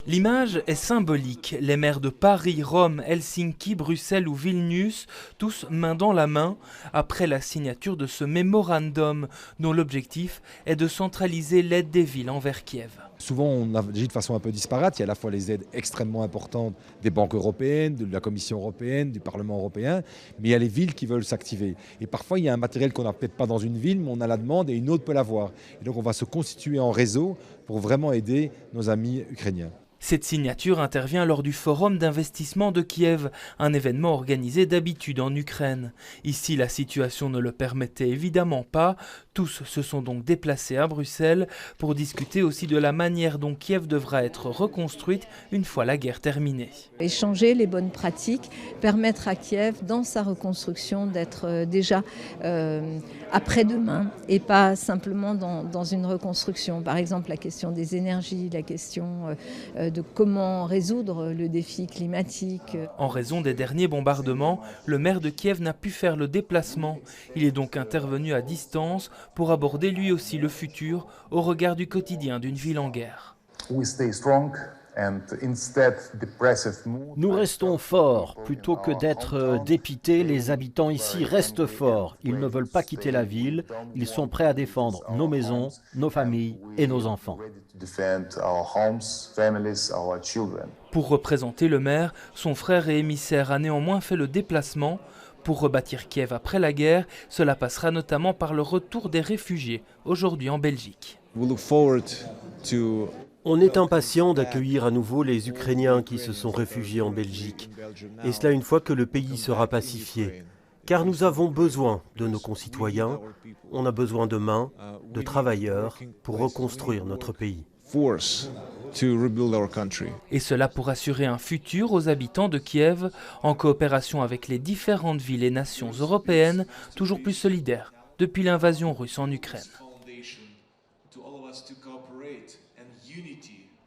L'image est symbolique. Les maires de Paris, Rome, Helsinki, Bruxelles ou Vilnius, tous main dans la main, après la signature de ce mémorandum dont l'objectif est de centraliser l'aide des villes envers Kiev. Souvent, on agit de façon un peu disparate. Il y a à la fois les aides extrêmement importantes des banques européennes, de la Commission européenne, du Parlement européen, mais il y a les villes qui veulent s'activer. Et parfois, il y a un matériel qu'on n'a peut-être pas dans une ville, mais on a la demande et une autre peut l'avoir. Et donc, on va se constituer en réseau pour vraiment aider nos amis ukrainiens. Cette signature intervient lors du Forum d'investissement de Kiev, un événement organisé d'habitude en Ukraine. Ici, la situation ne le permettait évidemment pas. Tous se sont donc déplacés à Bruxelles pour discuter aussi de la manière dont Kiev devra être reconstruite une fois la guerre terminée. Échanger les bonnes pratiques, permettre à Kiev, dans sa reconstruction, d'être déjà après-demain et pas simplement dans une reconstruction. Par exemple, la question des énergies, la question de comment résoudre le défi climatique. En raison des derniers bombardements, le maire de Kiev n'a pu faire le déplacement. Il est donc intervenu à distance pour aborder lui aussi le futur au regard du quotidien d'une ville en guerre. Nous restons forts. Plutôt que d'être dépités, les habitants ici restent forts. Ils ne veulent pas quitter la ville. Ils sont prêts à défendre nos maisons, nos familles et nos enfants. Pour représenter le maire, son frère et émissaire a néanmoins fait le déplacement. Pour rebâtir Kiev après la guerre, cela passera notamment par le retour des réfugiés, aujourd'hui en Belgique. On est impatient d'accueillir à nouveau les Ukrainiens qui se sont réfugiés en Belgique, et cela une fois que le pays sera pacifié. Car nous avons besoin de nos concitoyens, on a besoin de mains, de travailleurs pour reconstruire notre pays. Et cela pour assurer un futur aux habitants de Kiev, en coopération avec les différentes villes et nations européennes, toujours plus solidaires depuis l'invasion russe en Ukraine.